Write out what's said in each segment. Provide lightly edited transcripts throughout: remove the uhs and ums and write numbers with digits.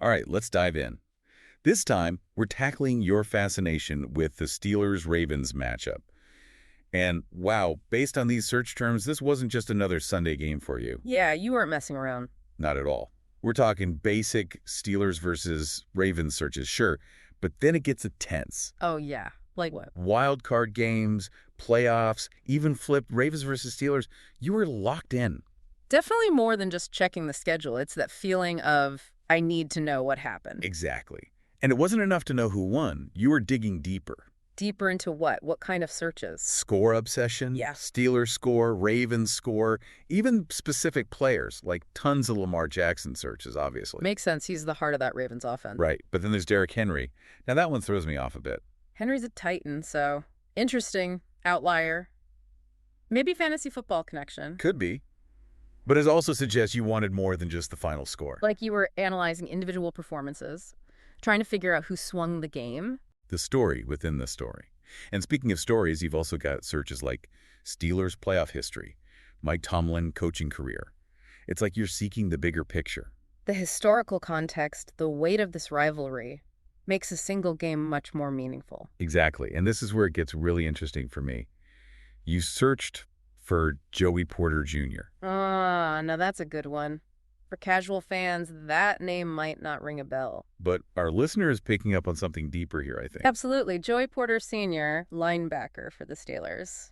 All right, let's dive in. This time, we're tackling your fascination with the Steelers-Ravens matchup. And wow, based on these search terms, this wasn't just another Sunday game for you. Yeah, you weren't messing around. Not at all. We're talking basic Steelers versus Ravens searches, sure, but then it gets intense. Oh, yeah. Like what? Wild card games, playoffs, even flipped Ravens versus Steelers. You were locked in. Definitely more than just checking the schedule. It's that feeling of, I need to know what happened. Exactly. And it wasn't enough to know who won. You were digging deeper. Deeper into what? What kind of searches? Score obsession, Yeah. Steelers score, Ravens score, even specific players, like tons of Lamar Jackson searches, obviously. Makes sense. He's the heart of that Ravens offense. Right, but then there's Derrick Henry. Now that one throws me off a bit. Henry's a Titan, so interesting. Outlier. Maybe fantasy football connection. Could be. But it also suggests you wanted more than just the final score. Like you were analyzing individual performances, trying to figure out who swung the game. The story within the story. And speaking of stories, you've also got searches like Steelers playoff history, Mike Tomlin coaching career. It's like you're seeking the bigger picture. The historical context, the weight of this rivalry, makes a single game much more meaningful. Exactly. And this is where it gets really interesting for me. You searched for Joey Porter Jr. Now that's a good one. For casual fans, that name might not ring a bell. But our listener is picking up on something deeper here, I think. Absolutely. Joey Porter Sr., linebacker for the Steelers.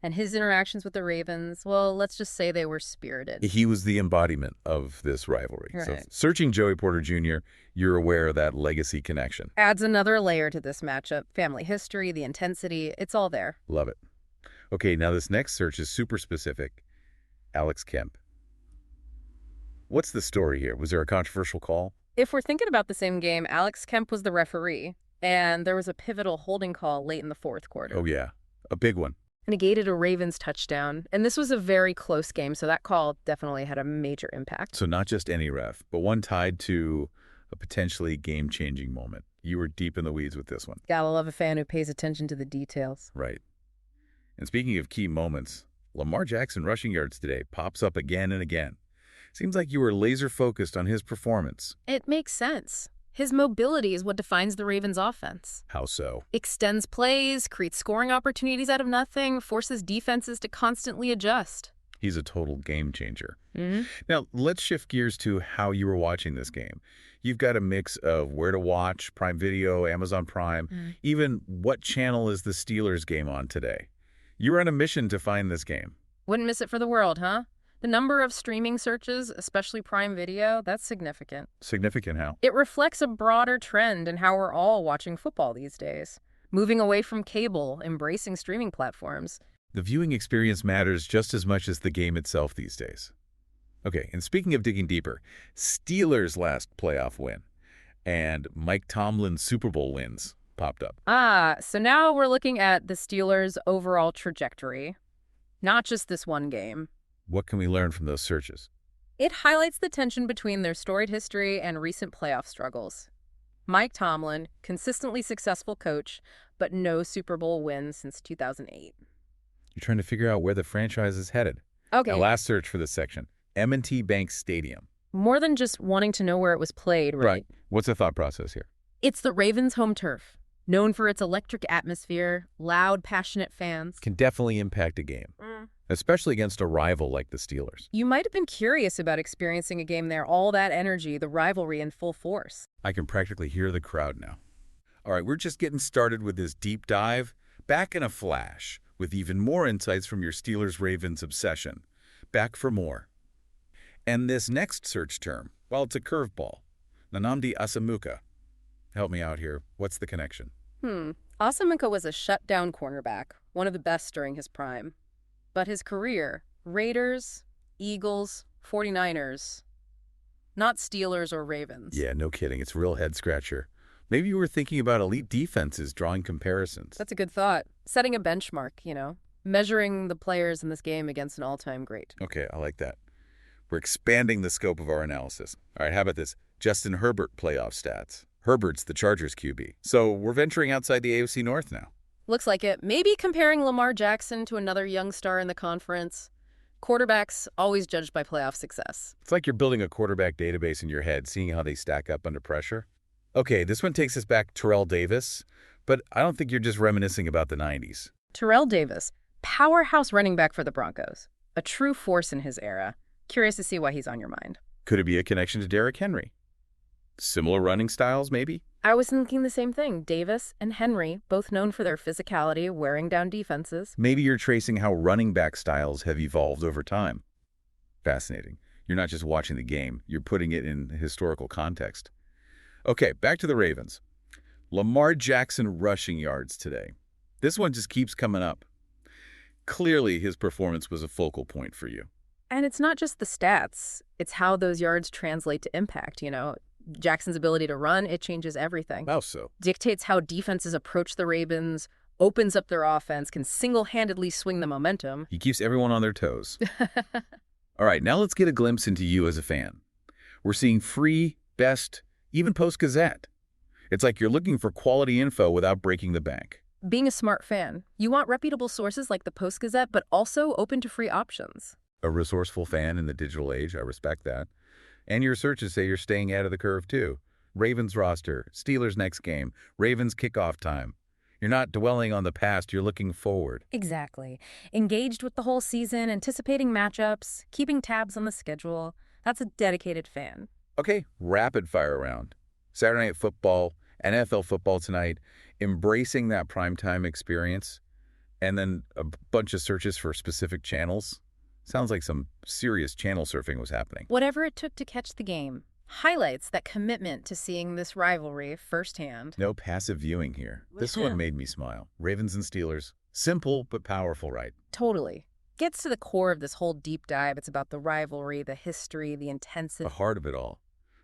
And his interactions with the Ravens, well, let's just say they were spirited. He was the embodiment of this rivalry. So Right. searching Joey Porter Jr., you're aware of that legacy connection. Adds another layer to this matchup. Family history, the intensity, it's all there. Love it. Okay, now this next search is super specific. Alex Kemp. What's the story here? Was there a controversial call? If we're thinking about the same game, Alex Kemp was the referee, and there was a pivotal holding call late in the fourth quarter. Oh, yeah. A big one. Negated a Ravens touchdown, and this was a very close game, so that call definitely had a major impact. So not just any ref, but one tied to a potentially game-changing moment. You were deep in the weeds with this one. Gotta love a fan who pays attention to the details. Right. And speaking of key moments, Lamar Jackson rushing yards today pops up again and again. Seems like you were laser-focused on his performance. It makes sense. His mobility is what defines the Ravens' offense. How so? Extends plays, creates scoring opportunities out of nothing, forces defenses to constantly adjust. He's a total game changer. Mm-hmm. Now, let's shift gears to how you were watching this game. You've got a mix of where to watch, Prime Video, Amazon Prime, even what channel is the Steelers game on today. You were on a mission to find this game. Wouldn't miss it for the world, huh? The number of streaming searches, especially Prime Video, that's significant. Significant how? It reflects a broader trend in how we're all watching football these days. Moving away from cable, embracing streaming platforms. The viewing experience matters just as much as the game itself these days. Okay, and speaking of digging deeper, Steelers' last playoff win and Mike Tomlin's Super Bowl wins popped up. So now we're looking at the Steelers' overall trajectory, not just this one game. What can we learn from those searches? It highlights the tension between their storied history and recent playoff struggles. Mike Tomlin, consistently successful coach, but no Super Bowl win since 2008. You're trying to figure out where the franchise is headed. Okay. Now, last search for this section, M&T Bank Stadium. More than just wanting to know where it was played, right? What's the thought process here? It's the Ravens' home turf, known for its electric atmosphere, loud, passionate fans. Can definitely impact a game, especially against a rival like the Steelers. You might have been curious about experiencing a game there, all that energy, the rivalry in full force. I can practically hear the crowd now. All right, we're just getting started with this deep dive. Back in a flash with even more insights from your Steelers-Ravens obsession. Back for more. And this next search term, well, it's a curveball. Nnamdi Asomugha. Help me out here. What's the connection? Asomugha was a shutdown cornerback, one of the best during his prime. But his career, Raiders, Eagles, 49ers, not Steelers or Ravens. Yeah, no kidding. It's a real head-scratcher. Maybe you were thinking about elite defenses, drawing comparisons. That's a good thought. Setting a benchmark, measuring the players in this game against an all-time great. Okay, I like that. We're expanding the scope of our analysis. All right, how about this? Justin Herbert playoff stats. Herbert's the Chargers QB. So we're venturing outside the AFC North now. Looks like it. Maybe comparing Lamar Jackson to another young star in the conference. Quarterbacks always judged by playoff success. It's like you're building a quarterback database in your head, seeing how they stack up under pressure. Okay, this one takes us back to Terrell Davis, but I don't think you're just reminiscing about the 90s. Terrell Davis, powerhouse running back for the Broncos. A true force in his era. Curious to see why he's on your mind. Could it be a connection to Derrick Henry? Similar running styles, maybe? I was thinking the same thing. Davis and Henry, both known for their physicality, wearing down defenses. Maybe you're tracing how running back styles have evolved over time. Fascinating. You're not just watching the game, you're putting it in historical context. Okay, back to the Ravens. Lamar Jackson rushing yards today. This one just keeps coming up. Clearly, his performance was a focal point for you. And it's not just the stats. It's how those yards translate to impact, Jackson's ability to run, it changes everything. How so? Dictates how defenses approach the Ravens, opens up their offense, can single-handedly swing the momentum. He keeps everyone on their toes. All right, now let's get a glimpse into you as a fan. We're seeing free, best, even Post-Gazette. It's like you're looking for quality info without breaking the bank. Being a smart fan, you want reputable sources like the Post-Gazette, but also open to free options. A resourceful fan in the digital age, I respect that. And your searches say you're staying ahead of the curve, too. Ravens roster, Steelers next game, Ravens kickoff time. You're not dwelling on the past, you're looking forward. Exactly. Engaged with the whole season, anticipating matchups, keeping tabs on the schedule. That's a dedicated fan. Okay, rapid fire round. Saturday Night Football, NFL football tonight, embracing that primetime experience, and then a bunch of searches for specific channels. Sounds like some serious channel surfing was happening. Whatever it took to catch the game. Highlights that commitment to seeing this rivalry firsthand. No passive viewing here. This one made me smile. Ravens and Steelers. Simple but powerful, right? Totally. Gets to the core of this whole deep dive. It's about the rivalry, the history, the intensity. The heart of it all.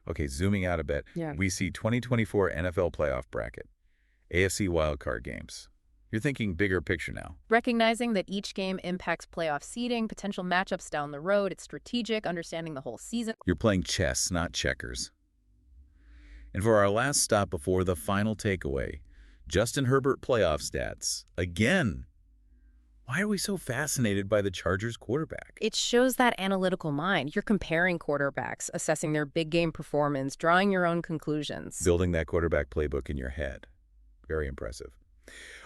Okay, zooming out a bit, we see 2024 NFL playoff bracket, AFC wildcard games. You're thinking bigger picture now. Recognizing that each game impacts playoff seeding, potential matchups down the road, it's strategic, understanding the whole season. You're playing chess, not checkers. And for our last stop before the final takeaway, Justin Herbert playoff stats. Again, why are we so fascinated by the Chargers quarterback? It shows that analytical mind. You're comparing quarterbacks, assessing their big game performance, drawing your own conclusions. Building that quarterback playbook in your head. Very impressive.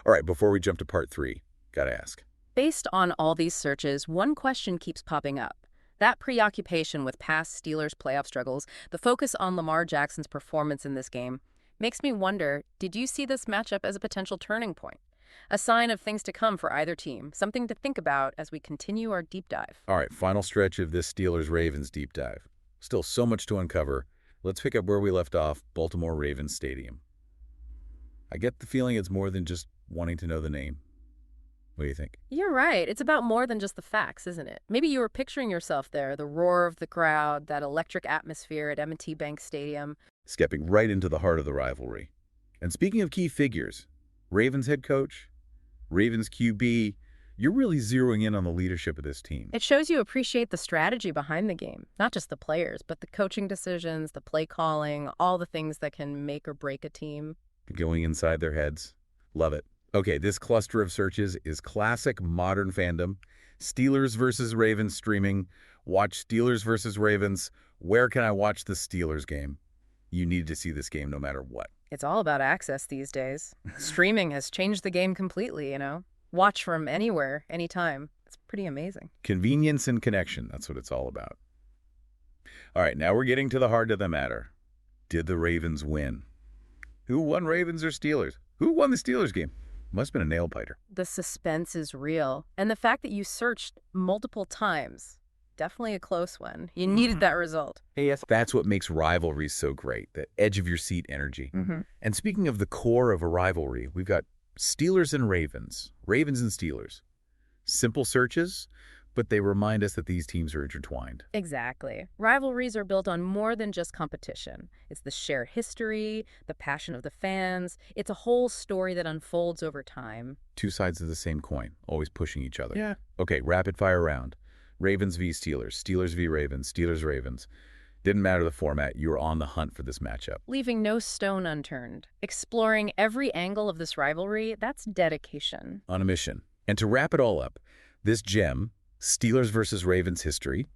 All right, before we jump to part 3, gotta ask. Based on all these searches, one question keeps popping up. That preoccupation with past Steelers playoff struggles, the focus on Lamar Jackson's performance in this game, makes me wonder, did you see this matchup as a potential turning point? A sign of things to come for either team, something to think about as we continue our deep dive. All right, final stretch of this Steelers-Ravens deep dive. Still so much to uncover. Let's pick up where we left off, Baltimore Ravens Stadium. I get the feeling it's more than just wanting to know the name. What do you think? You're right. It's about more than just the facts, isn't it? Maybe you were picturing yourself there, the roar of the crowd, that electric atmosphere at M&T Bank Stadium. Stepping right into the heart of the rivalry. And speaking of key figures, Ravens head coach, Ravens QB, you're really zeroing in on the leadership of this team. It shows you appreciate the strategy behind the game, not just the players, but the coaching decisions, the play calling, all the things that can make or break a team. Going inside their heads. Love it. Okay, this cluster of searches is classic modern fandom. Steelers versus Ravens streaming. Watch Steelers versus Ravens. Where can I watch the Steelers game? You need to see this game no matter what. It's all about access these days. Streaming has changed the game completely, Watch from anywhere, anytime. It's pretty amazing. Convenience and connection, that's what it's all about. All right, now we're getting to the heart of the matter. Did the Ravens win? Who won, Ravens or Steelers? Who won the Steelers game? Must have been a nail-biter. The suspense is real. And the fact that you searched multiple times, definitely a close one. You needed that result. Yes. That's what makes rivalries so great, the edge-of-your-seat energy. And speaking of the core of a rivalry, we've got Steelers and Ravens, Ravens and Steelers. Simple searches, but they remind us that these teams are intertwined. Exactly. Rivalries are built on more than just competition. It's the shared history, the passion of the fans. It's a whole story that unfolds over time. Two sides of the same coin, always pushing each other. Yeah. Okay, rapid fire round. Ravens v. Steelers, Steelers v. Ravens, Steelers Ravens. Didn't matter the format, you were on the hunt for this matchup. Leaving no stone unturned. Exploring every angle of this rivalry, that's dedication. On a mission. And to wrap it all up, this gem, Steelers versus Ravens history.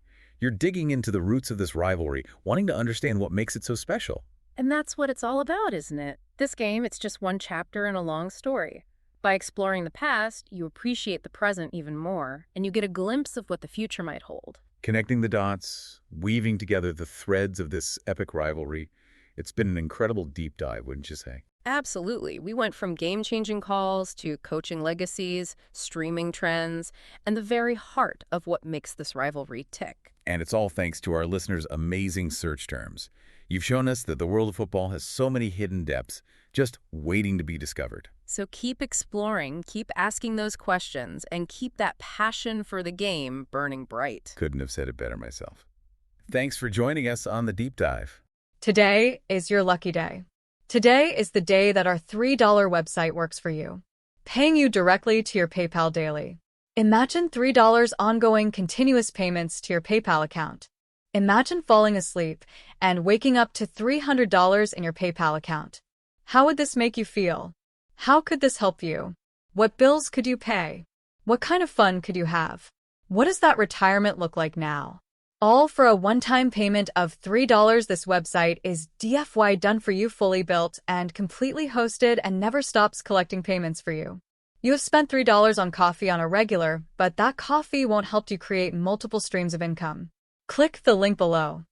You're digging into the roots of this rivalry, wanting to understand what makes it so special. And that's what it's all about, isn't it? This game, it's just one chapter in a long story. By exploring the past, you appreciate the present even more, and you get a glimpse of what the future might hold. Connecting the dots, weaving together the threads of this epic rivalry. It's been an incredible deep dive, wouldn't you say? Absolutely. We went from game-changing calls to coaching legacies, streaming trends, and the very heart of what makes this rivalry tick. And it's all thanks to our listeners' amazing search terms. You've shown us that the world of football has so many hidden depths, just waiting to be discovered. So keep exploring, keep asking those questions, and keep that passion for the game burning bright. Couldn't have said it better myself. Thanks for joining us on the deep dive. Today is your lucky day. Today is the day that our $3 website works for you, paying you directly to your PayPal daily. Imagine $3 ongoing continuous payments to your PayPal account. Imagine falling asleep and waking up to $300 in your PayPal account. How would this make you feel? How could this help you? What bills could you pay? What kind of fun could you have? What does that retirement look like now? All for a one-time payment of $3. This website is DFY done for you, fully built and completely hosted, and never stops collecting payments for you. You have spent $3 on coffee on a regular, but that coffee won't help you create multiple streams of income. Click the link below.